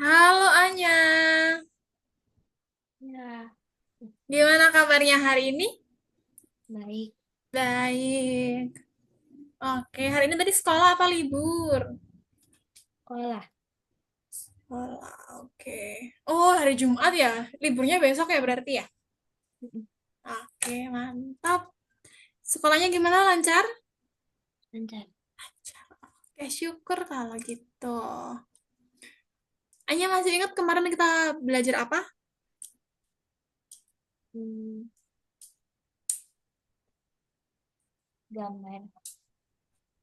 Halo Anya, Ya, gimana kabarnya hari ini? baik. Baik. Oke, hari ini tadi sekolah apa libur? Sekolah. Sekolah, oke. Oh, hari Jumat ya? Liburnya besok ya berarti ya? Mm-mm. Oke, mantap. Sekolahnya gimana, lancar? Lancar. Oke, syukur kalau gitu. Anya masih ingat kemarin kita belajar apa? Hmm, gambar.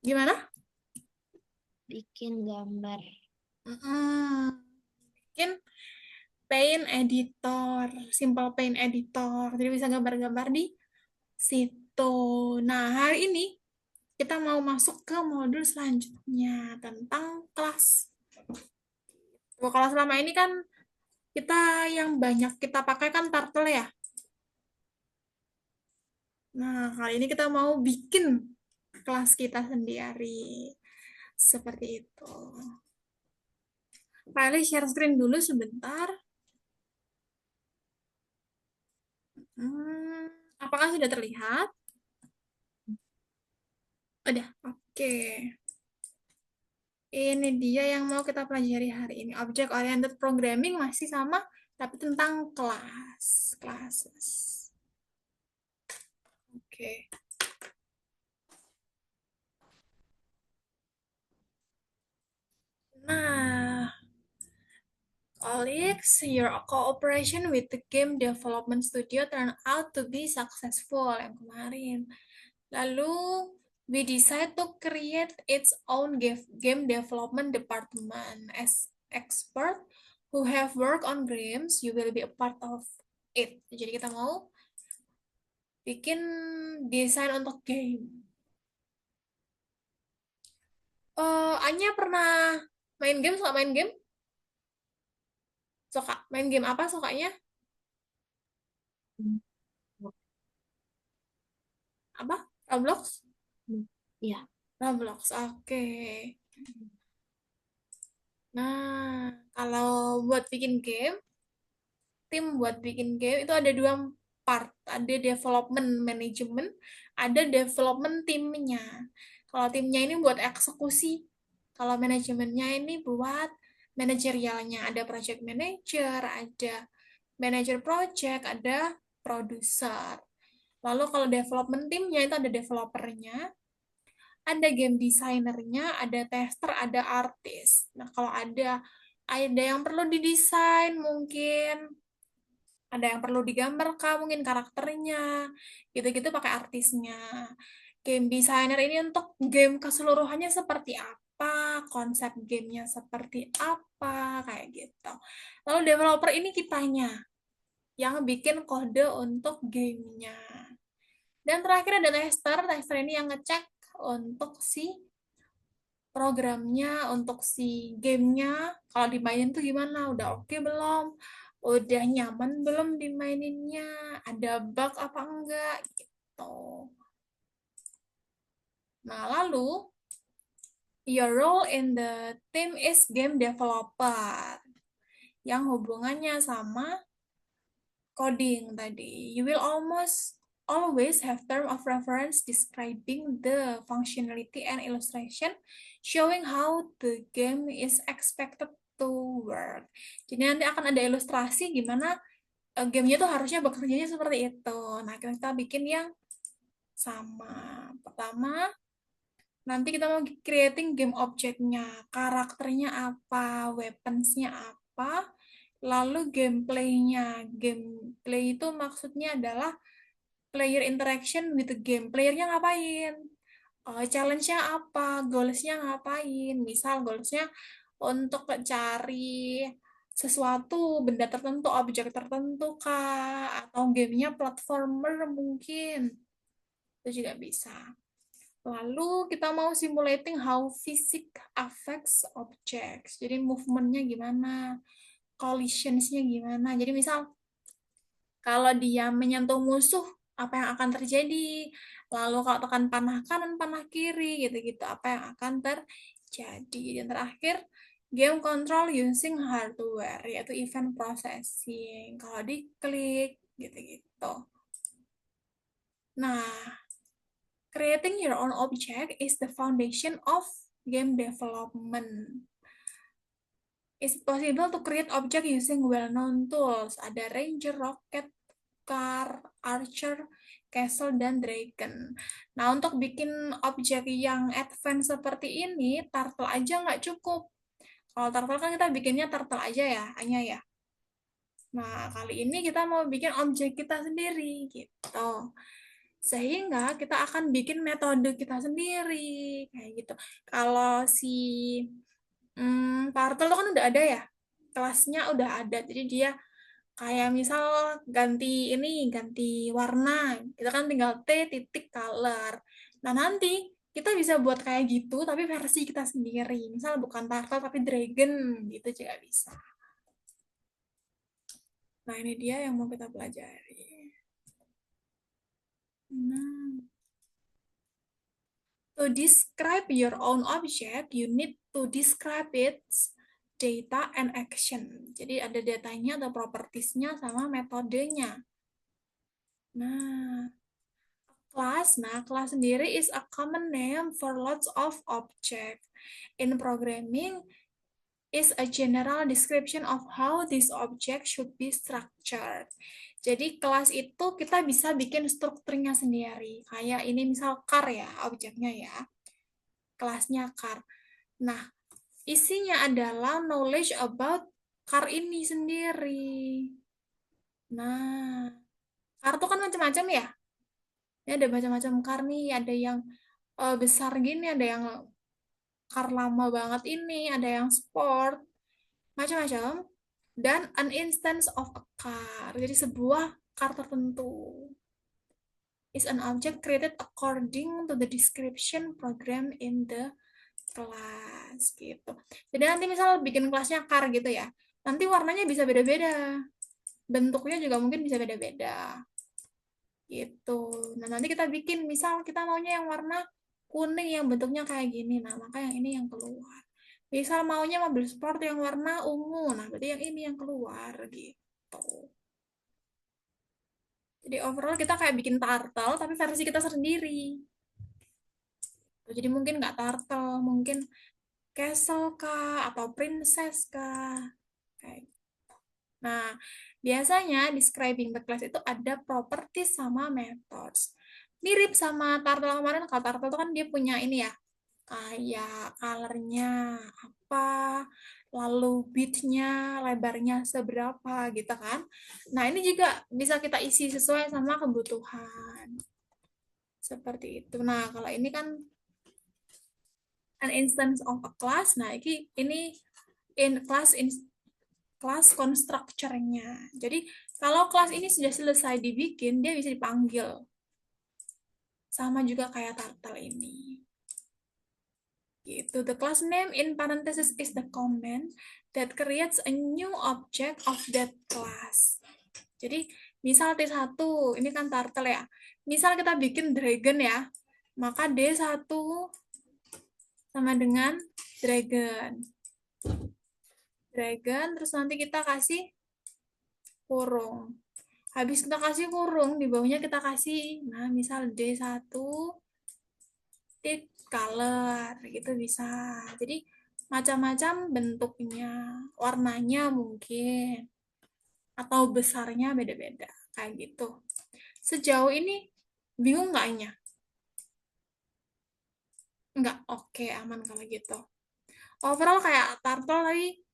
Gimana? Bikin gambar. Mm-mm. Bikin Paint Editor, Simple Paint Editor. Jadi bisa gambar-gambar di situ. Nah, hari ini kita mau masuk ke modul selanjutnya tentang kelas. Kalau selama ini kan kita yang banyak kita pakai kan turtle ya. Nah, kali ini kita mau bikin kelas kita sendiri. Seperti itu. Riley share screen dulu sebentar. Hmm, apakah sudah terlihat? Udah, oke. Ini dia yang mau kita pelajari hari ini. Object Oriented Programming masih sama, tapi tentang kelas. Classes. Oke. Nah, colleagues, your cooperation with the game development studio turned out to be successful yang kemarin. Lalu, we decide to create its own game development department. As expert who have worked on games, you will be a part of it. Jadi kita mau bikin desain untuk game. Anya pernah main game? Suka main game? Suka main game apa sukanya? Hmm. Apa? Roblox? Ya. Roblox, oke. Nah, kalau buat bikin game, tim buat bikin game itu ada dua part. Ada development management, ada development timnya. Kalau timnya ini buat eksekusi. Kalau manajemennya ini buat manajerialnya. Ada project manager, ada manager project, ada produser. Lalu kalau development timnya itu ada developernya, ada game designernya, ada tester, ada artis. Nah, kalau ada yang perlu didesain mungkin, ada yang perlu digambar kah mungkin karakternya, gitu-gitu pakai artisnya. Game designer ini untuk game keseluruhannya seperti apa, konsep gamenya seperti apa, kayak gitu. Lalu developer ini kitanya yang bikin kode untuk gamenya. Dan terakhir ada tester, tester ini yang ngecek untuk si programnya, untuk si gamenya, kalau dimainin tuh gimana, udah oke belum, udah nyaman belum dimaininnya, ada bug apa enggak, gitu. Nah, lalu, your role in the team is game developer, yang hubungannya sama coding tadi. You will almost always have term of reference describing the functionality and illustration showing how the game is expected to work. Jadi nanti akan ada ilustrasi gimana gamenya tuh harusnya bekerjanya seperti itu. Nah, kita bikin yang sama. Pertama, nanti kita mau creating game objeknya, karakternya apa, weaponsnya apa, lalu gameplaynya. Gameplay itu maksudnya adalah player interaction with the game. Playernya ngapain? Challenge-nya apa? Goals-nya ngapain? Misal goals-nya untuk cari sesuatu, benda tertentu, objek tertentu kah? Atau gamenya platformer mungkin. Itu juga bisa. Lalu kita mau simulating how physics affects objects. Jadi movementnya gimana, collisions-nya gimana. Jadi misal kalau dia menyentuh musuh, apa yang akan terjadi? Lalu kalau tekan panah kanan, panah kiri, gitu-gitu, apa yang akan terjadi? Dan terakhir, Game control using hardware, yaitu event processing. Kalau diklik, gitu-gitu. Nah, creating your own object is the foundation of game development. It's possible to create object using well-known tools. Ada ranger, rocket, car, archer, castle, dan dragon. Nah, untuk bikin objek yang advance seperti ini, turtle aja nggak cukup. Kalau turtle kan kita bikinnya turtle aja ya, hanya ya. Nah, kali ini kita mau bikin objek kita sendiri, gitu. Sehingga kita akan bikin metode kita sendiri, kayak gitu. Kalau si turtle kan udah ada ya, kelasnya udah ada. Jadi dia kayak misal ganti warna, kita kan tinggal T titik color. Nah, nanti kita bisa buat kayak gitu, tapi versi kita sendiri. Misal bukan turtle tapi dragon, gitu juga bisa. Nah, ini dia yang mau kita pelajari. Nah, to describe your own object, you need to describe its data and action. Jadi ada datanya, ada propertiesnya, sama metodenya. Nah, kelas sendiri is a common name for lots of object. In programming, is a general description of how this object should be structured. Jadi kelas itu kita bisa bikin strukturnya sendiri. Kayak ini misal car ya, objeknya ya. Kelasnya car. Nah, isinya adalah knowledge about car ini sendiri. Nah, car itu kan macam-macam ya. Ini ada macam-macam car nih, ada yang besar gini, ada yang car lama banget ini, ada yang sport, macam-macam. Dan an instance of a car, jadi sebuah car tertentu is an object created according to the description program in the class gitu. Jadi nanti misal bikin kelasnya car gitu ya, nanti warnanya bisa beda-beda, bentuknya juga mungkin bisa beda-beda gitu. Nah, nanti kita bikin misal kita maunya yang warna kuning yang bentuknya kayak gini, nah maka yang ini yang keluar. Misal maunya mobil sport yang warna ungu, nah berarti yang ini yang keluar gitu. Jadi overall kita kayak bikin turtle tapi versi kita sendiri. Jadi mungkin nggak turtle, mungkin castle kah atau princess kah. Kayak gitu. Nah, biasanya describing the class itu ada properties sama methods. Mirip sama turtle kemarin, kalau turtle itu kan dia punya ini ya, kayak colornya apa, lalu beatnya, lebarnya seberapa gitu kan. Nah, ini juga bisa kita isi sesuai sama kebutuhan. Seperti itu. Nah, kalau ini kan an instance of a class. Nah, ini in class constructor-nya. Jadi, kalau kelas ini sudah selesai dibikin, dia bisa dipanggil. Sama juga kayak turtle ini. Gitu. The class name in parenthesis is the comment that creates a new object of that class. Jadi, misal T1, ini kan turtle ya. Misal kita bikin dragon ya, maka D1 sama dengan dragon. Dragon, terus nanti kita kasih kurung. Habis kita kasih kurung, di bawahnya kita kasih, nah misal D1 tit color, gitu bisa. Jadi macam-macam bentuknya, warnanya mungkin, atau besarnya beda-beda, kayak gitu. Sejauh ini bingung nggak Anya? Nggak, oke aman kalau gitu. Overall kayak turtle tadi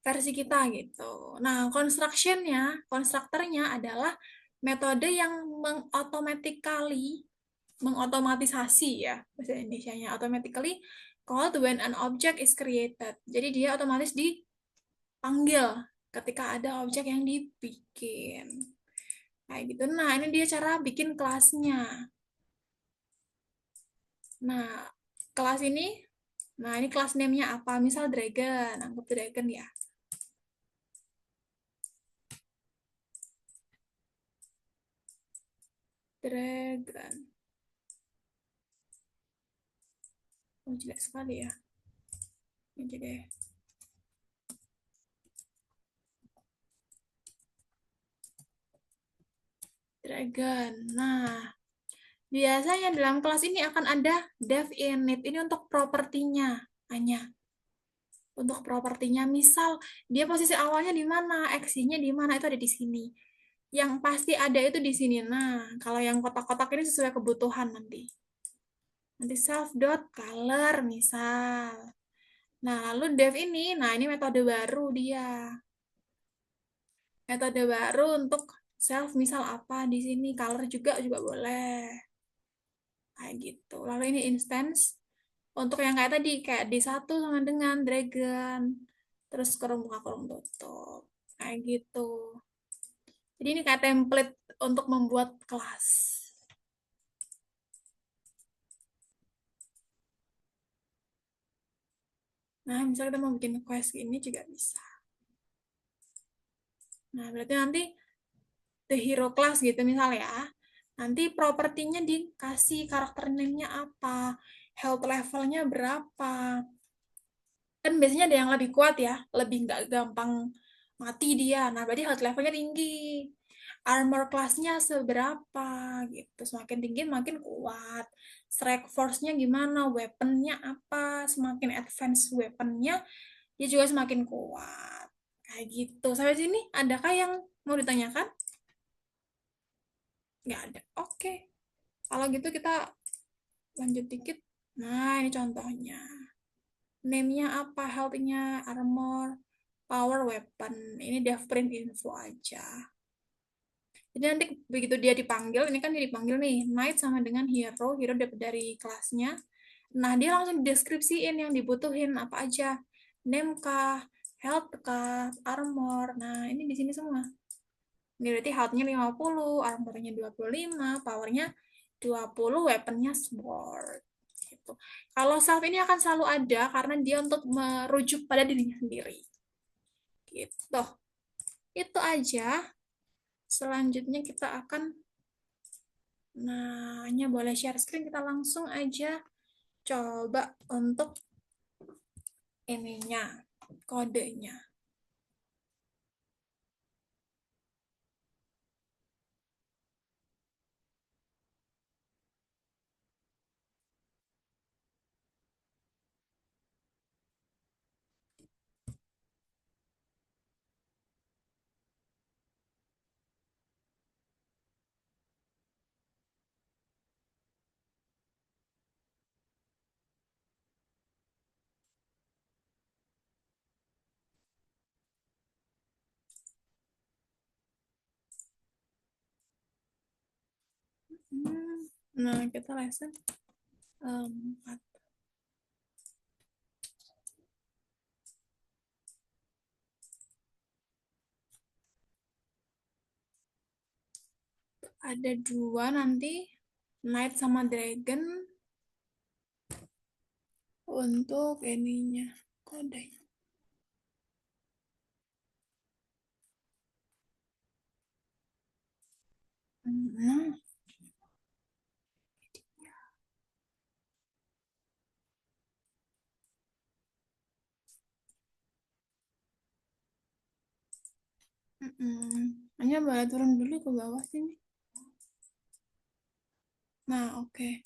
versi kita gitu. Nah, konstruktornya adalah metode yang mengotomatisasi ya bahasa Indonesianya automatically called when an object is created. Jadi dia otomatis dipanggil ketika ada objek yang dibikin. Kayak gitu. Nah, ini dia cara bikin kelasnya. Nah, kelas ini, nah ini kelas name-nya apa? Misal dragon, anggap dragon ya. Dragon. Oh, jelek sekali ya. Aja deh. Dragon. Nah, biasanya dalam kelas ini akan ada dev init. Ini untuk propertinya hanya. Untuk propertinya, misal dia posisi awalnya di mana, x-nya di mana, itu ada di sini. Yang pasti ada itu di sini. Nah, kalau yang kotak-kotak ini sesuai kebutuhan nanti. Nanti self dot color misal. Nah, lalu dev ini, nah ini metode baru dia. Metode baru untuk self misal apa di sini, color juga boleh. Kayak gitu. Lalu ini instance untuk yang kayak tadi, kayak D1 sama dengan dragon. Terus kurung buka kurung tutup. Kayak gitu. Jadi ini kayak template untuk membuat kelas. Nah, misalnya kita mau bikin quest ini juga bisa. Nah, berarti nanti the hero class gitu misal ya. Nanti propertinya dikasih karakter name-nya apa, health levelnya berapa. Kan biasanya ada yang lebih kuat ya, lebih nggak gampang mati dia. Nah, berarti health levelnya tinggi. Armor class-nya seberapa gitu. Semakin tinggi makin kuat. Strike force-nya gimana, weapon-nya apa. Semakin advance weapon-nya, dia juga semakin kuat. Kayak gitu. Sampai sini, adakah yang mau ditanyakan? Nggak ada. Oke. Kalau gitu kita lanjut dikit. Nah, ini contohnya. Name-nya apa, health-nya, armor, power, weapon. Ini dev print info aja. Jadi nanti begitu dia dipanggil, ini kan dia dipanggil nih, knight sama dengan hero, hero dapat dari kelasnya. Nah, dia langsung deskripsiin yang dibutuhin apa aja. Name kah, health kah, armor. Nah, ini di sini semua. Ini berarti health-nya 50, armor-nya 25, power-nya 20, weapon-nya sword. Gitu. Kalau self ini akan selalu ada karena dia untuk merujuk pada dirinya sendiri. Gitu. Itu aja. Selanjutnya kita akan, nah, hanya boleh share screen, kita langsung aja coba untuk ininya, kodenya. Nah, kita lesson 4. Ada dua nanti, knight sama dragon untuk ininya, kodenya. Nah, hanya boleh turun dulu ke bawah sini. Nah, oke.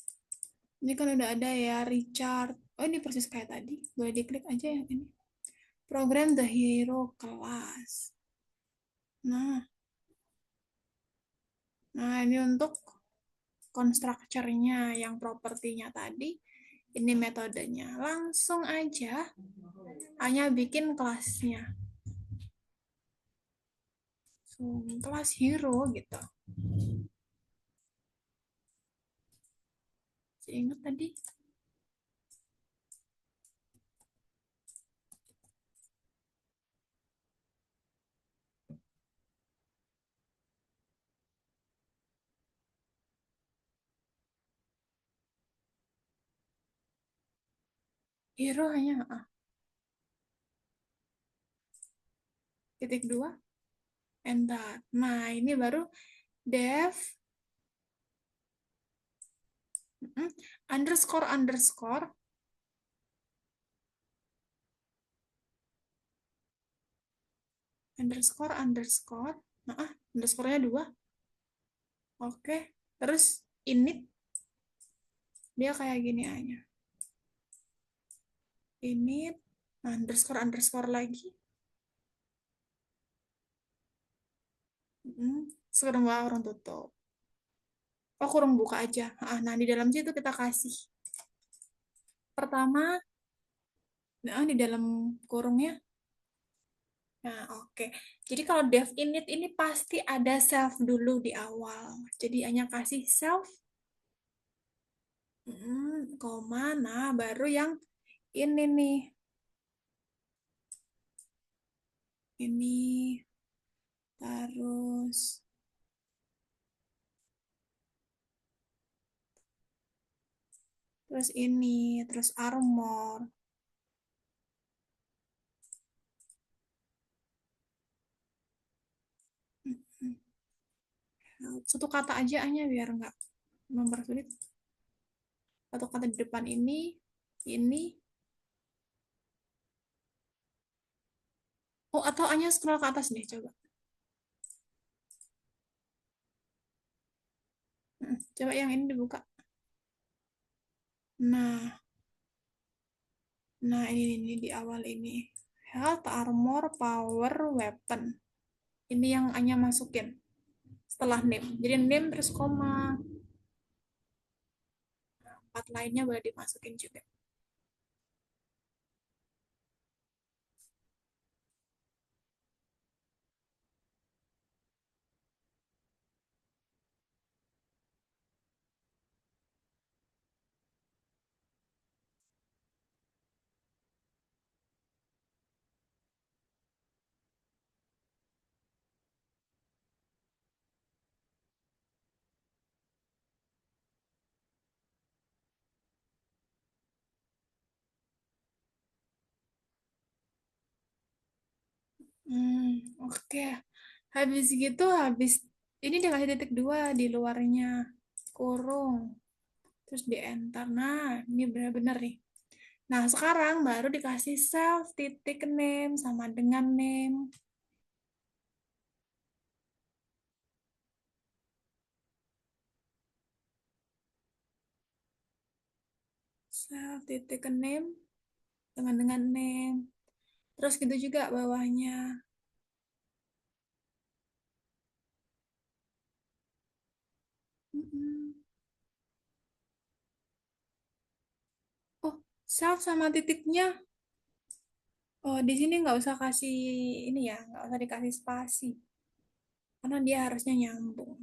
Ini kan udah ada ya, Richard. Oh, ini persis kayak tadi. Boleh diklik aja yang ini. Program The Hero Class. Nah, nah ini untuk constructure-nya yang propertinya tadi. Ini metodenya. Langsung aja hanya bikin kelasnya. So, kelas hero gitu. Saya ingat tadi. Hero hanya titik dua, enter. Nah, ini baru dev underscore underscore underscore underscore. Nah, underscore-nya dua. Oke. Terus init dia kayak gini aja. Init underscore underscore lagi. Sekarang nggak orang tutup. Oh, kurang buka aja. Nah, di dalam situ kita kasih. Pertama, nah, di dalam kurungnya. Nah, oke. Jadi kalau dev init ini pasti ada self dulu di awal. Jadi hanya kasih self, koma, nah baru yang ini nih. Ini, terus, terus ini, terus armor. Satu kata aja hanya biar nggak mempersulit. Satu kata di depan ini. Oh, atau hanya scroll ke atas deh, coba. Coba yang ini dibuka. Nah, nah ini di awal ini. Health, armor, power, weapon. Ini yang hanya masukin setelah name. Jadi name terus koma. Empat lainnya boleh dimasukin juga. Oke. Habis gitu, habis ini dia kasih titik dua di luarnya. Kurung. Terus di enter. Nah, ini benar-benar nih. Nah, sekarang baru dikasih self titik name sama dengan name. Self titik name sama dengan name. Terus gitu juga bawahnya. Mm-mm. Oh, self sama titiknya. Oh, di sini nggak usah kasih ini ya, nggak usah dikasih spasi. Karena dia harusnya nyambung.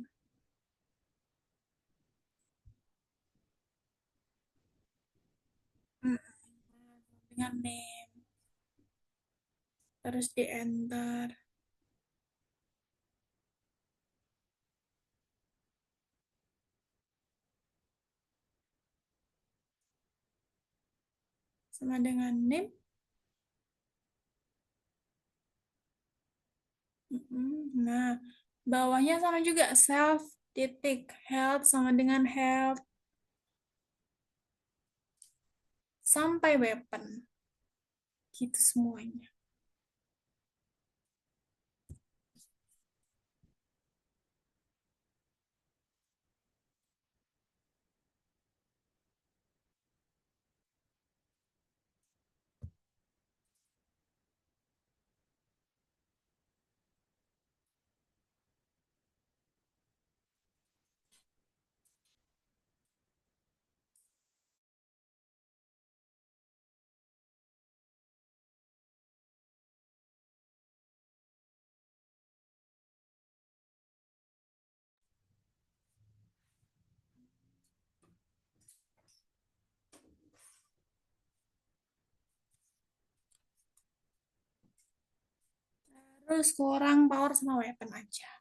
Mm, dengan name. Terus di enter. Sama dengan name. Nah, bawahnya sama juga self titik health sama dengan health sampai weapon gitu semuanya. Terus kurang power sama weapon aja.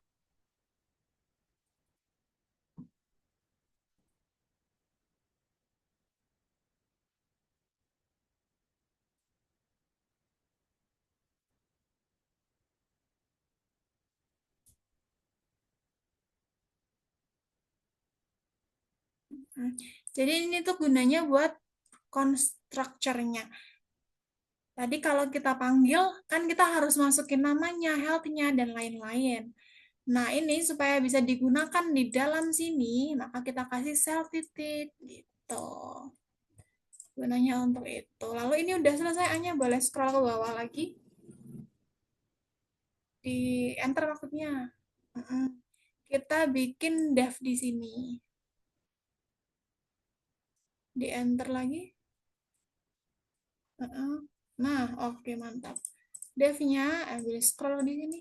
Hmm. Jadi ini tuh gunanya buat constructure-nya. Tadi kalau kita panggil, kan kita harus masukin namanya, health-nya, dan lain-lain. Nah, ini supaya bisa digunakan di dalam sini, maka kita kasih sel titik gitu. Gunanya untuk itu. Lalu ini udah selesai, Anya boleh scroll ke bawah lagi. Di enter maksudnya. Mm-mm. Kita bikin dev di sini. Di enter lagi. Mm-mm. Nah, oke mantap. Devnya, boleh scroll di sini.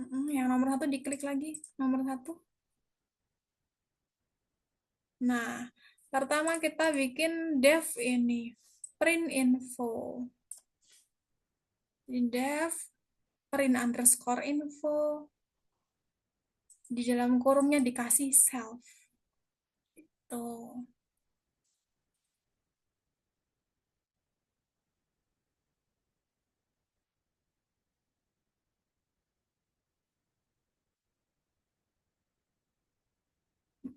Mm-mm. Yang nomor satu diklik lagi. Nomor satu. Nah, pertama kita bikin dev ini. Print info. Di dev, print underscore info. Di dalam kurungnya dikasih self. Tuh.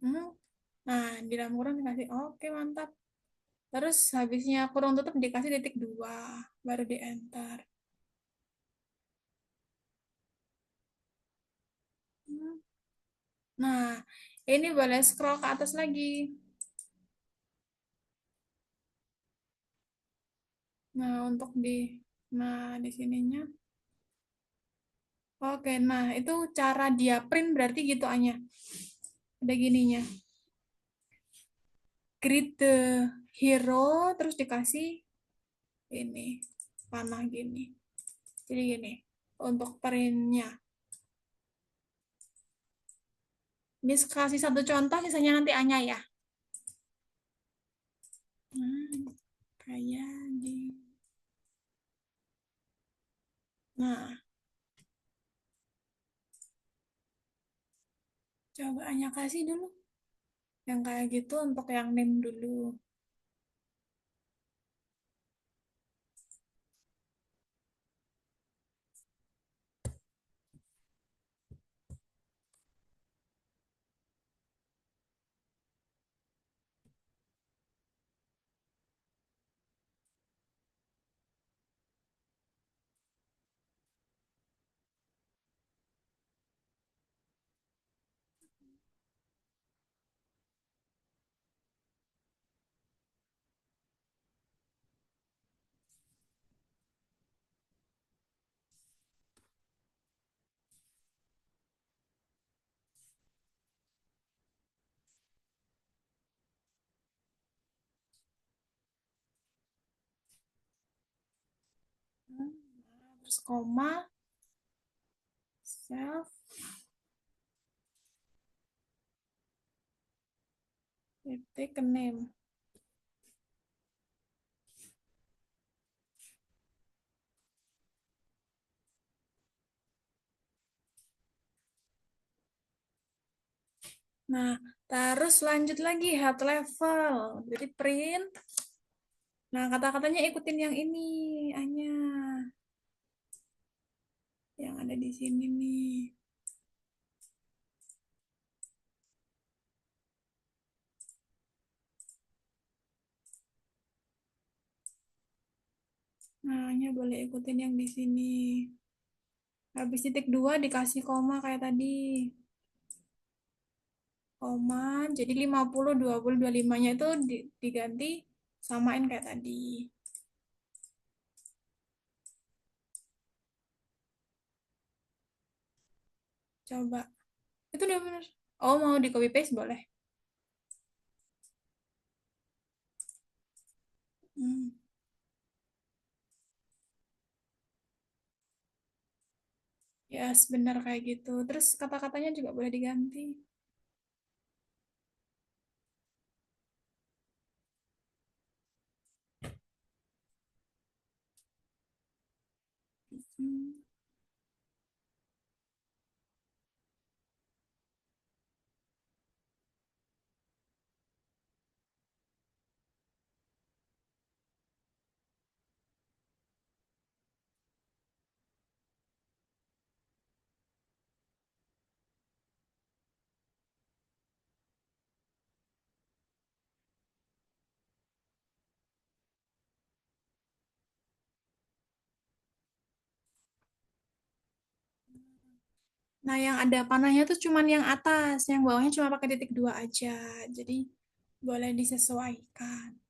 Mm. Nah, di dalam kurung dikasih oke mantap. Terus habisnya kurung tutup dikasih titik dua, baru di enter. Hmm. Nah, ini boleh scroll ke atas lagi. Nah, untuk di sininya. Oke, nah itu cara dia print berarti gitu Anya. Ada gininya. Create the hero, terus dikasih ini, panah gini. Jadi gini, untuk printnya. Ini kasih satu contoh, sisanya nanti Anya ya. Nah, kayak di... Nah, coba Anya kasih dulu. Yang kayak gitu untuk yang name dulu. Nah, terus koma, self, titik, name. Nah, terus lanjut lagi head level. Jadi print. Nah, kata-katanya ikutin yang ini, hanya yang ada di sini nih. Nah, hanya boleh ikutin yang di sini. Habis titik dua dikasih koma kayak tadi. Koma, jadi 50, 20, 25-nya itu diganti samain kayak tadi. Coba. Itu udah bener. Oh, mau di copy paste boleh. Hmm. Yes, benar kayak gitu. Terus kata-katanya juga boleh diganti. Hmm. Nah, yang ada panahnya tuh cuman yang atas, yang bawahnya cuma pakai titik dua aja. Jadi boleh disesuaikan.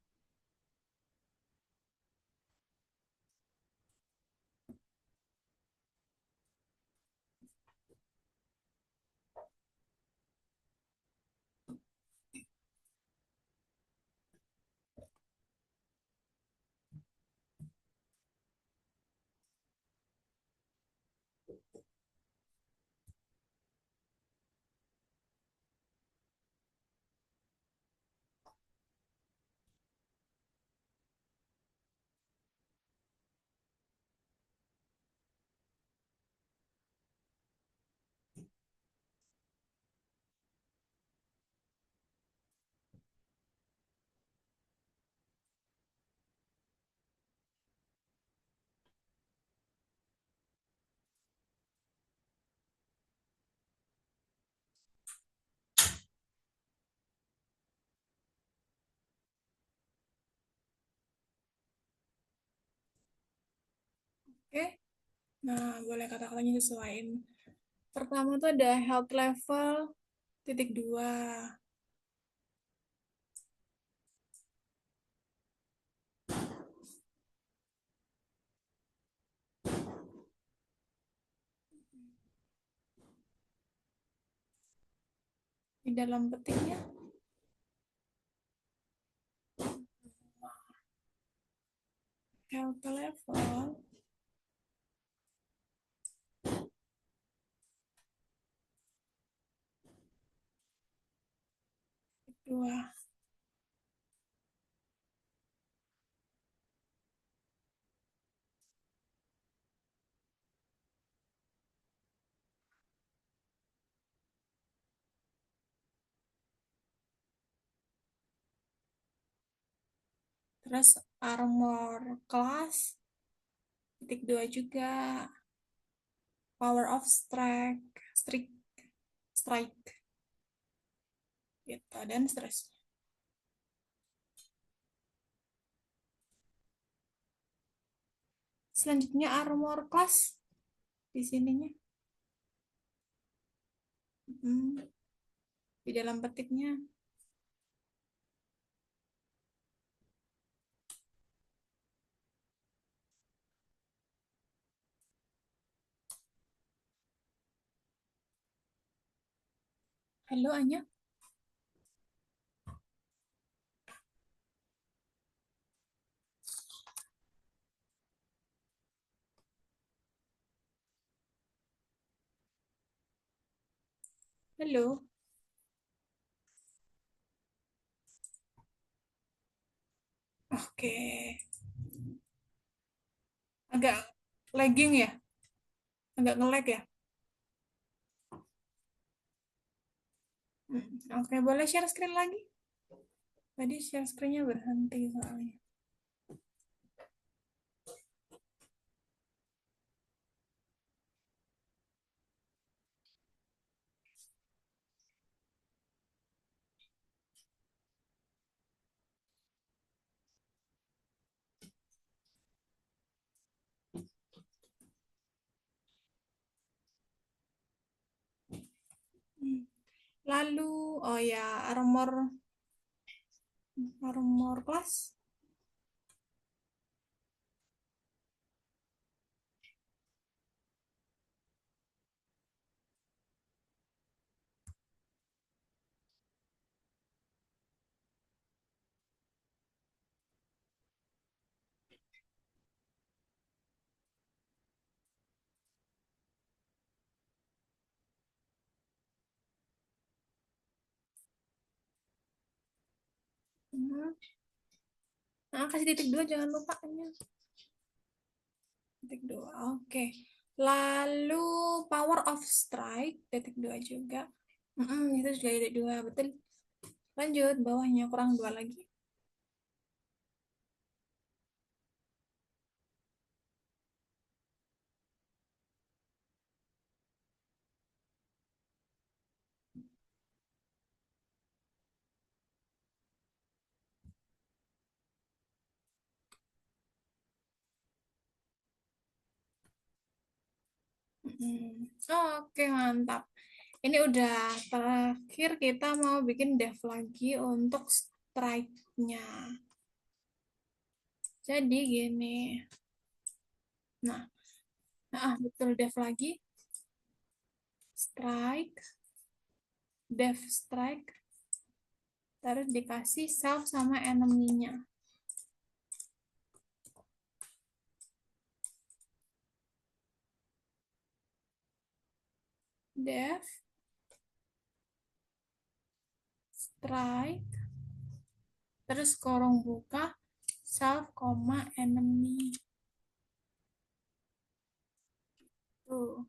Oke. Nah, boleh kata-katanya sesuaiin. Pertama tuh ada health level titik dua di dalam petiknya. Health level dua. Terus armor class titik dua juga. Power of strike gitu dan seterusnya. Selanjutnya armor class di sininya. Hmm, di dalam petiknya. Halo Anya, halo. Oke, agak lagging ya, agak nge-lag ya. Oke, boleh share screen lagi? Tadi share screen-nya berhenti soalnya. Hmm. Lalu, oh ya, armor class. Hmm. Nah, kasih titik dua, jangan lupa Anya. Titik dua, oke. Lalu power of strike, titik dua juga. Itu juga titik dua, betul. Lanjut, bawahnya kurang dua lagi. Hmm. Oke, mantap. Ini udah terakhir kita mau bikin dev lagi untuk strike-nya. Jadi gini. Nah, betul dev lagi. Strike, dev strike, terus dikasih self sama enemy-nya. Dev strike, terus kurung buka self, enemy. Tuh.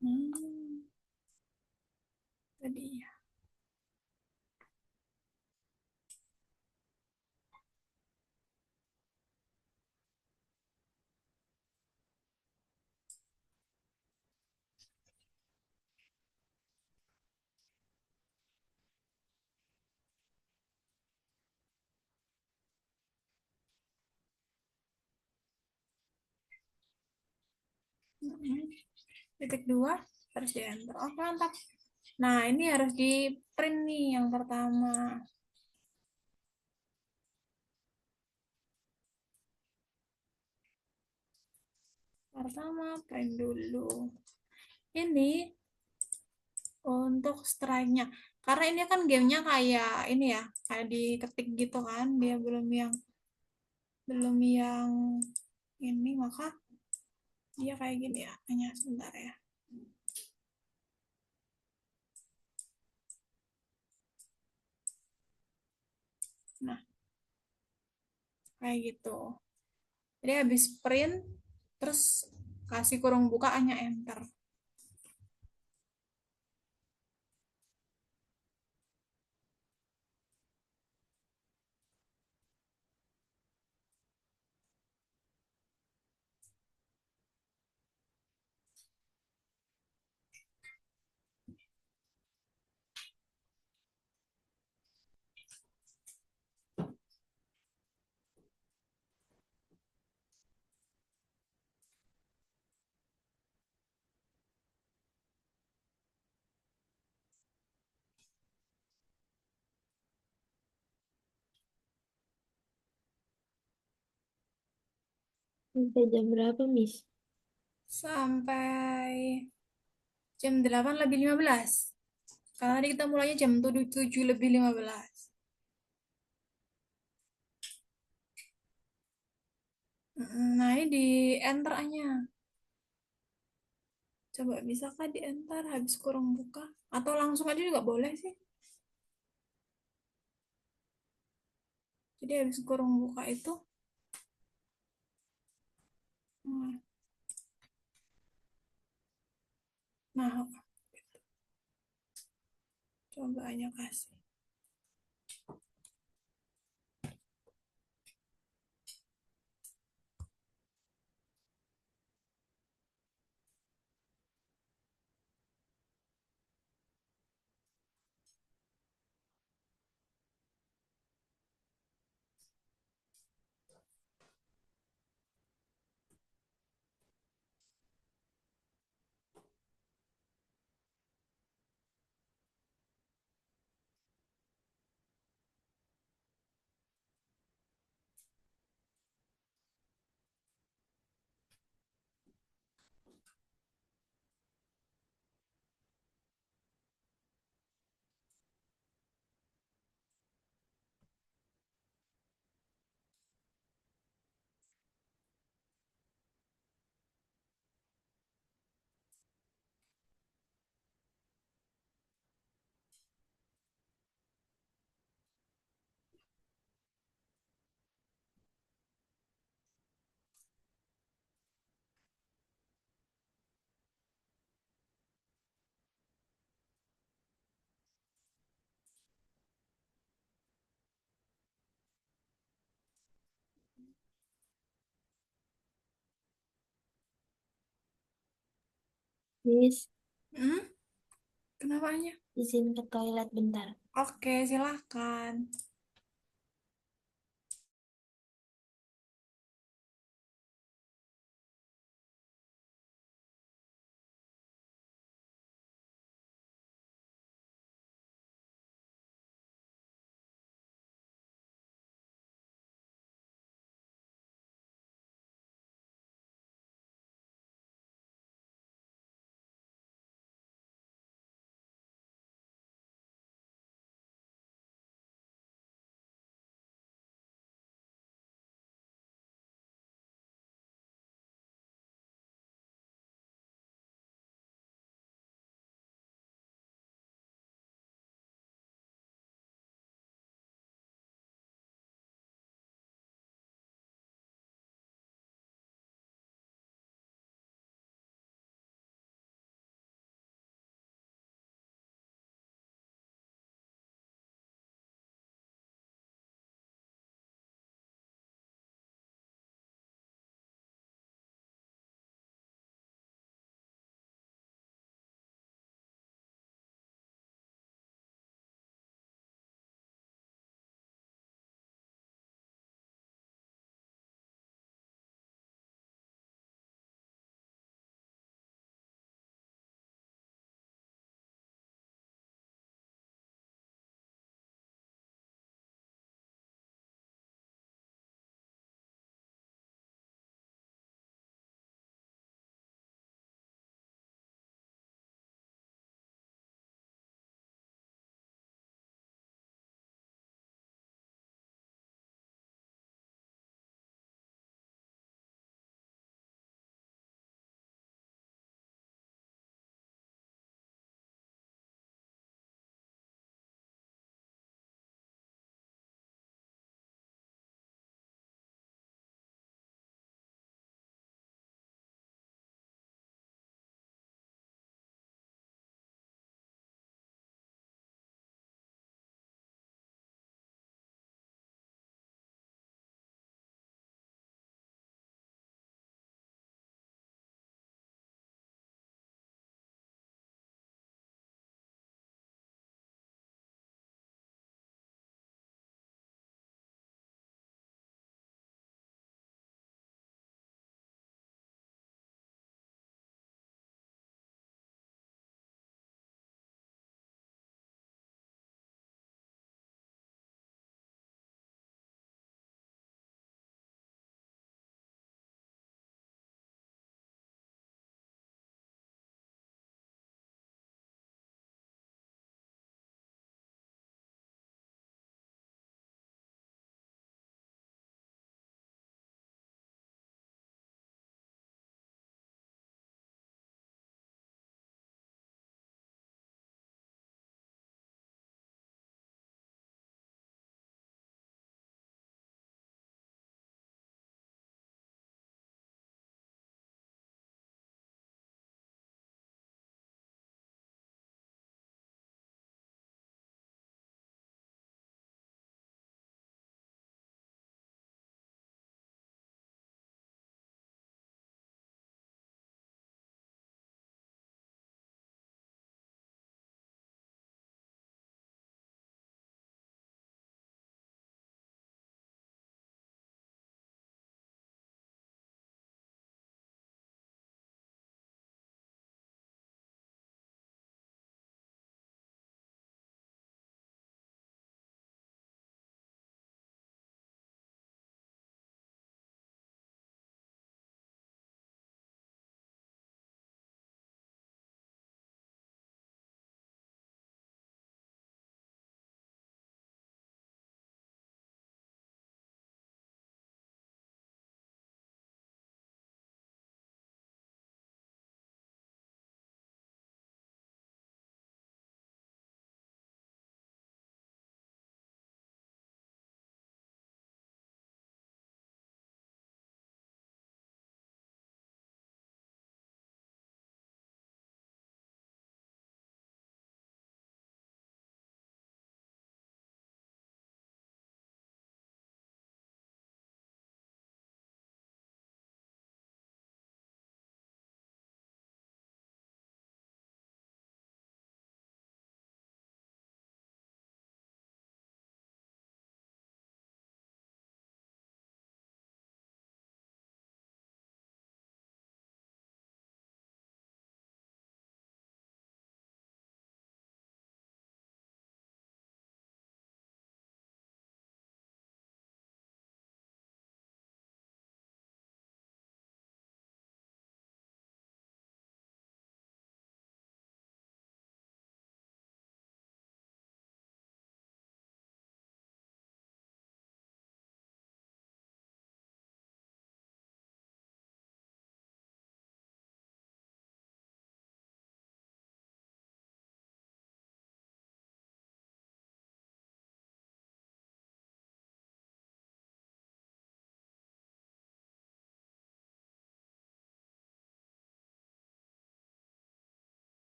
Hmm, tadi ya. Hmm. Titik dua, terus di enter. Oke, mantap. Nah, ini harus di print nih yang pertama. Pertama, print dulu. Ini untuk strike-nya. Karena ini kan gamenya kayak ini ya, kayak diketik gitu kan. Dia belum yang ini, maka dia kayak gini ya. Hanya sebentar ya. Nah, kayak gitu. Jadi habis print, terus kasih kurung buka hanya enter. Sampai jam berapa, Miss? Sampai jam 8 lebih 15. Karena tadi kita mulainya jam 7 lebih 15. Nah, ini di enter aja. Coba bisakah di enter habis kurung buka? Atau langsung aja juga boleh sih. Jadi habis kurung buka itu, nah, nah, coba aja kasih. Miss, Hmm? Kenapanya? izin ke toilet bentar. Oke, silahkan.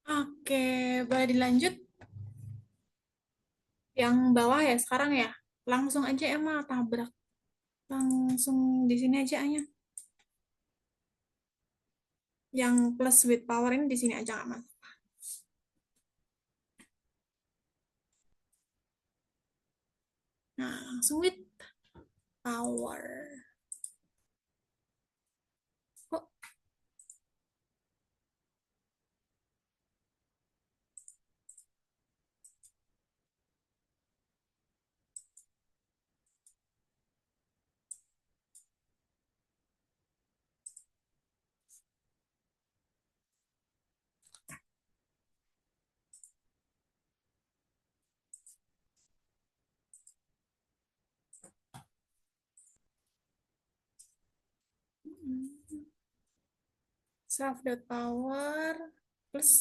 Oke, boleh dilanjut. Yang bawah ya sekarang ya. Langsung aja Emma tabrak. Langsung di sini aja Anya. Yang plus with power ini di sini aja nggak mas. Nah, langsung with power. Oh, self dot power plus.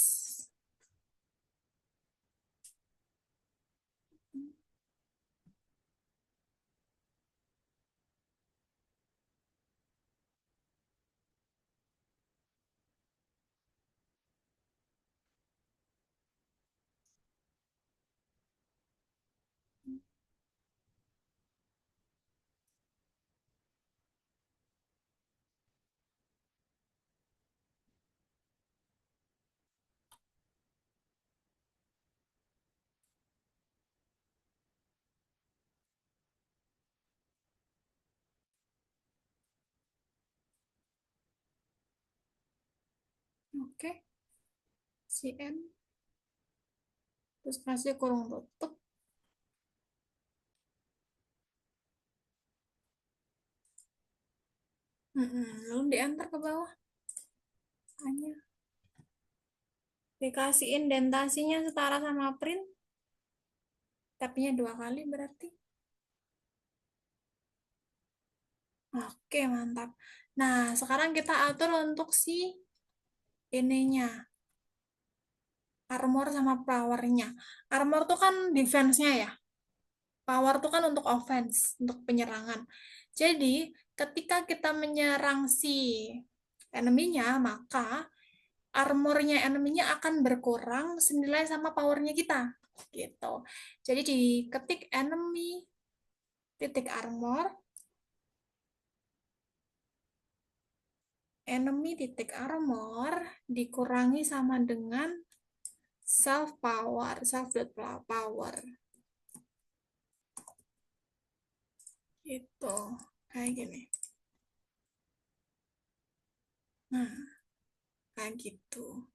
Oke, CN. Terus kasih kurung tutup. Lalu di enter ke bawah. Hanya dikasih indentasinya setara sama print. Tapi-nya 2 kali berarti. Oke, mantap. Nah, sekarang kita atur untuk si ininya. Armor sama powernya. Armor tuh kan defense-nya ya. Power tuh kan untuk offense, untuk penyerangan. Jadi, ketika kita menyerang si enemy-nya, maka armornya enemy-nya akan berkurang senilai sama powernya kita. Gitu. Jadi diketik enemy titik armor, enemy titik armor dikurangi sama dengan self power, self dot power. Itu kayak gini. Nah, kayak gitu.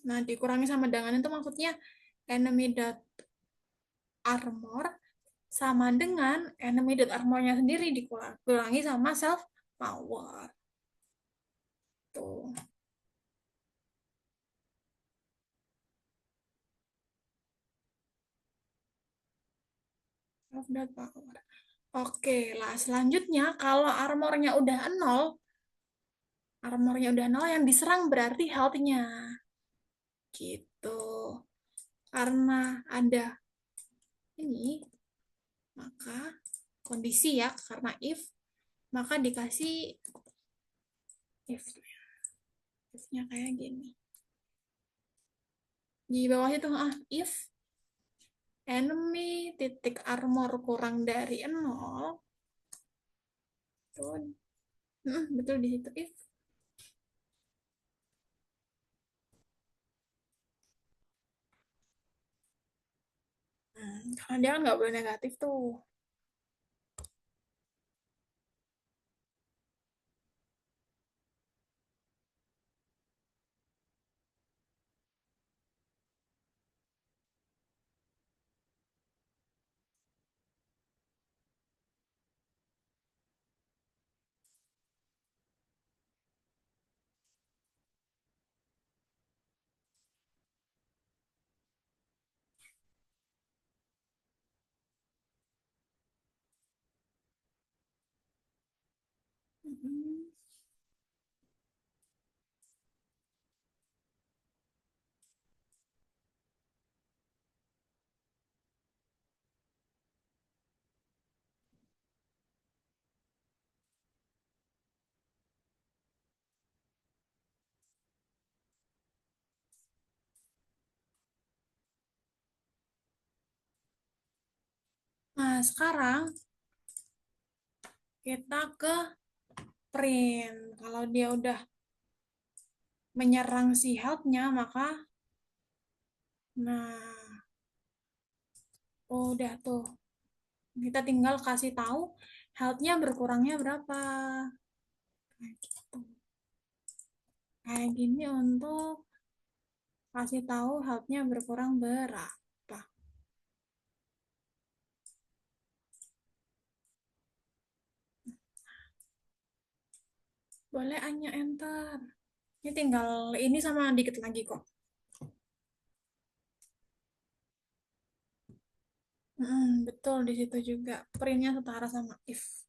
Nah, dikurangi sama dengan itu maksudnya enemy dot armor sama dengan enemy dot armornya sendiri dikurangi sama self power. Tuh, self dot power. Oke lah, selanjutnya kalau armornya udah nol yang diserang berarti health-nya. Gitu. Karena ada ini, maka kondisi ya, karena if, maka dikasih if-nya kayak gini. Di bawah itu if enemy titik armor kurang dari 0 tuh betul di situ if karena dia kan nggak boleh negatif tuh. Mm-mm. Nah, sekarang kita ke print. Kalau dia udah menyerang si health-nya, maka nah, udah tuh. Kita tinggal kasih tahu health-nya berkurangnya berapa. Kayak gitu. Kayak gini untuk kasih tahu health-nya berkurang berapa. Boleh hanya enter. Ini tinggal ini sama dikit lagi kok. Betul di situ juga. Printnya setara sama if.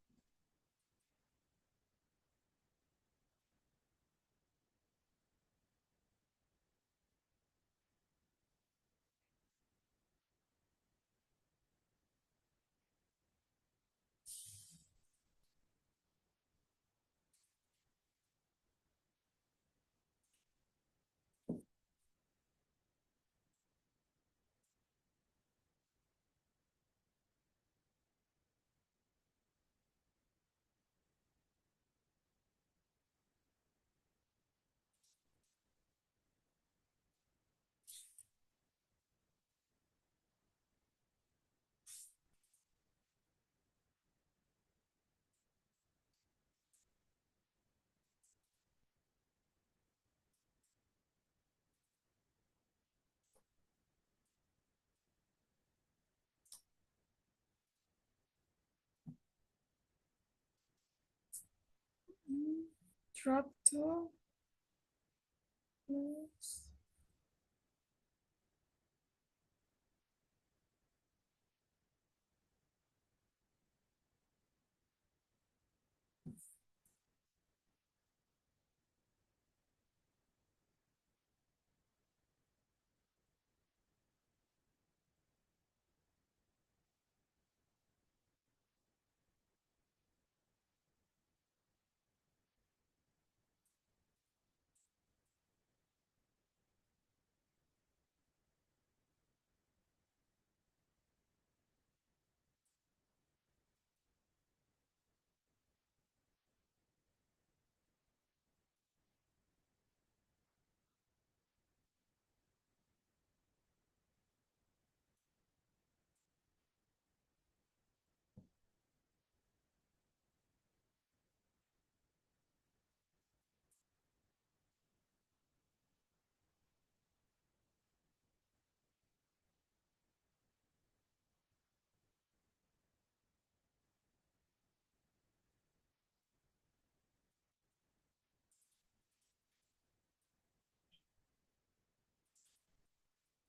Hmm, Drop to plus.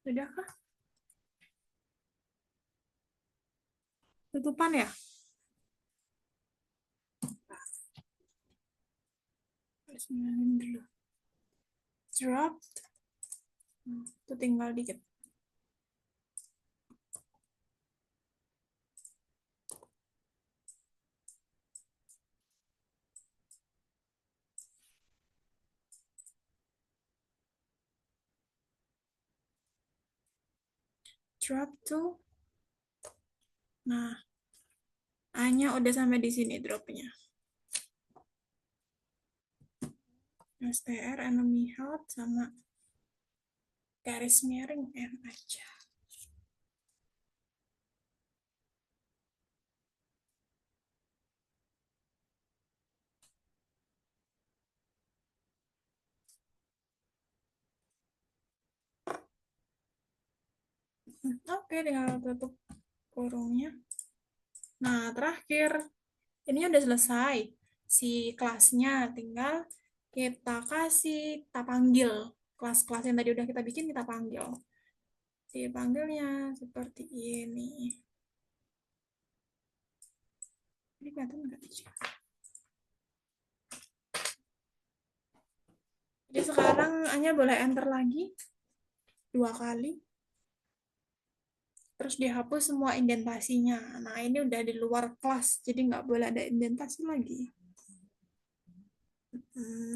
Udah kah? Tutupan ya? Harus ngilangin dulu. Drop. Itu tinggal dikit. Drop to. Nah, A-nya udah sampai di sini dropnya. STR, enemy health, sama garis miring N aja. Oke, tinggal tutup kurungnya. Nah, terakhir. Ini udah selesai. Si kelasnya tinggal kita panggil. Kelas-kelas yang tadi udah kita bikin, kita panggil. Dipanggilnya seperti ini. Ini kelihatan nggak sih? Jadi sekarang Anya boleh enter lagi 2 kali. Terus dihapus semua indentasinya. Nah, ini udah di luar kelas, jadi nggak boleh ada indentasi lagi.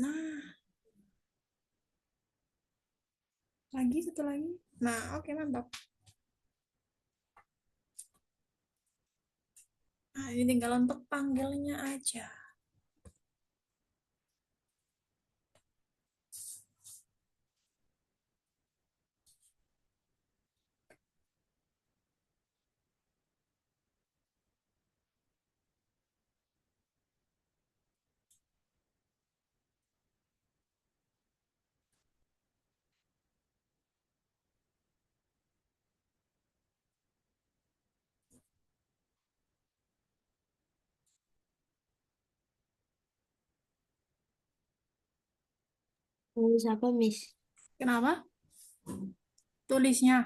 Nah, lagi satu lagi. Nah, oke mantap. Nah, ini tinggal untuk panggilnya aja. Tulis apa, Miss? Kenapa? Tulisnya.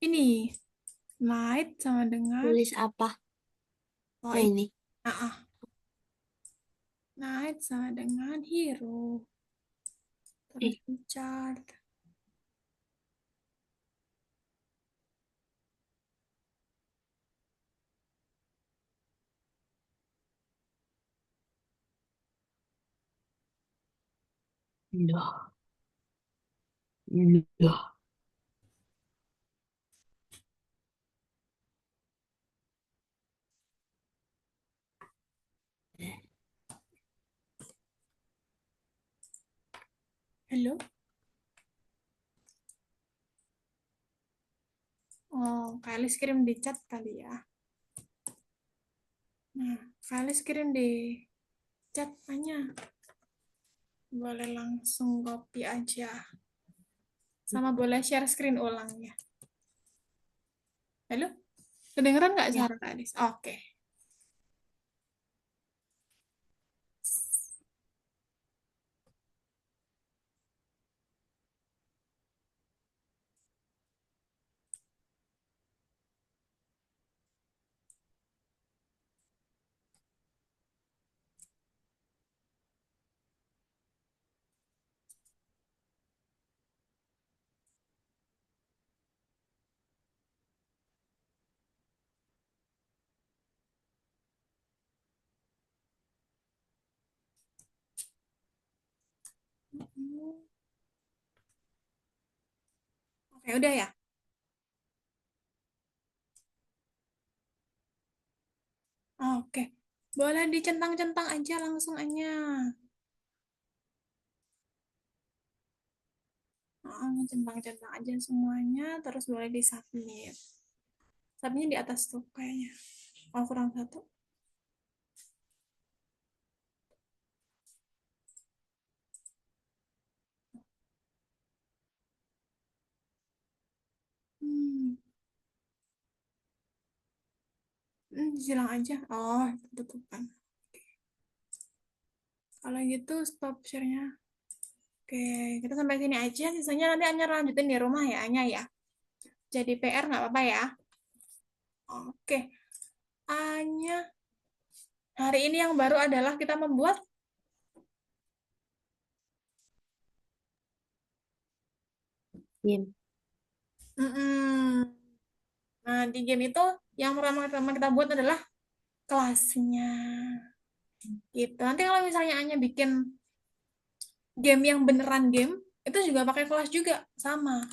Ini, light sama dengan, Tulis apa? oh Oh, ini. ini. Ah, ah. Light sama dengan hero. Terus Eh, chart. Loh. Loh. Halo? Oh, Kalis kirim di chat kali ya. Nah, Kalis kirim di chat aja. Boleh langsung copy aja. Sama boleh share screen ulang ya. Halo? Kedengeran nggak Ya, suara Kalis? Oke. Oke, udah ya? Oke. Boleh dicentang-centang aja langsung aja. Centang-centang aja semuanya, terus boleh di-submit. Submit di atas tuh kayaknya. Oh, kurang satu. Hmm. Silang aja. Oh, tutupan. Kalau gitu stop share-nya. Oke, kita sampai sini aja. Sisanya nanti Anya lanjutin di rumah ya, Anya ya. Jadi PR nggak apa-apa ya. Oke, Anya. Hari ini yang baru adalah kita membuat. game. Mm-mm. Nah, di game itu yang pertama kita buat adalah kelasnya. Gitu. Nanti kalau misalnya Anya bikin game yang beneran game, itu juga pakai kelas juga. Sama.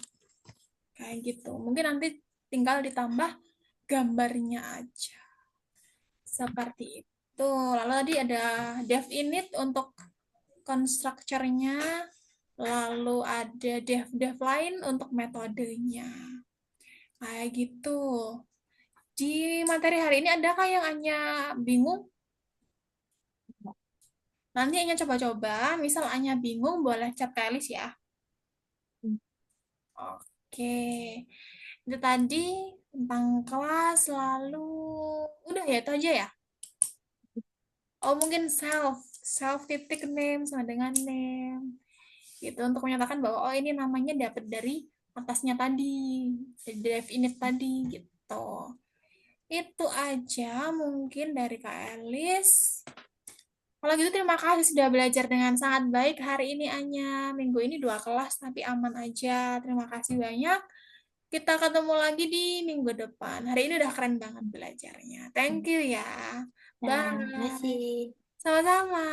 Kayak gitu. Mungkin nanti tinggal ditambah gambarnya aja. Seperti itu. Lalu tadi ada dev init untuk constructor-nya. Lalu ada dev-dev lain untuk metodenya. Kayak gitu. Di materi hari ini adakah yang Anya bingung? Nanti Anya coba-coba. Misal Anya bingung, boleh chat Kelis ya. Oke. Itu tadi tentang kelas, lalu udah ya itu aja ya. Oh mungkin self titik name sama dengan name. Gitu untuk menyatakan bahwa oh ini namanya dapat dari atasnya tadi, dari dev init tadi gitu. Itu aja mungkin dari Kak Elis. Kalau gitu terima kasih sudah belajar dengan sangat baik hari ini Anya. Minggu ini 2 kelas tapi aman aja. Terima kasih banyak. Kita ketemu lagi di minggu depan. Hari ini udah keren banget belajarnya. Thank you ya. Ya, Bye. makasih. Sama-sama.